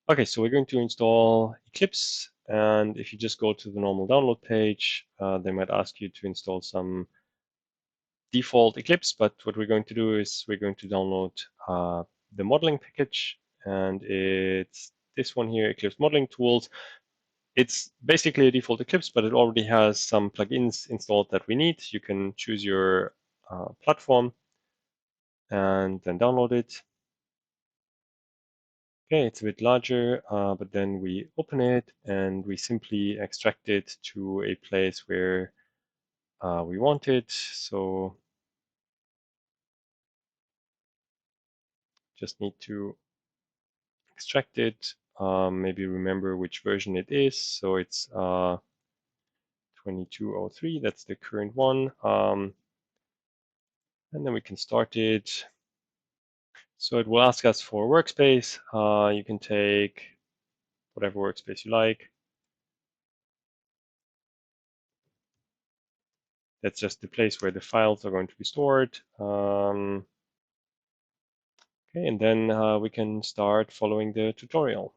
Okay, so we're going to install Eclipse, and if you just go to the normal download page, they might ask you to install some default Eclipse, but what we're going to do is we're going to download the modeling package, and it's this one here, Eclipse Modeling Tools. It's basically a default Eclipse, but it already has some plugins installed that we need. You can choose your platform and then download it. Okay, it's a bit larger, but then we open it and we simply extract it to a place where we want it. So just need to extract it, maybe remember which version it is. So it's 2203, that's the current one. And then we can start it. So it will ask us for workspace. You can take whatever workspace you like. That's just the place where the files are going to be stored. Okay, and then we can start following the tutorial.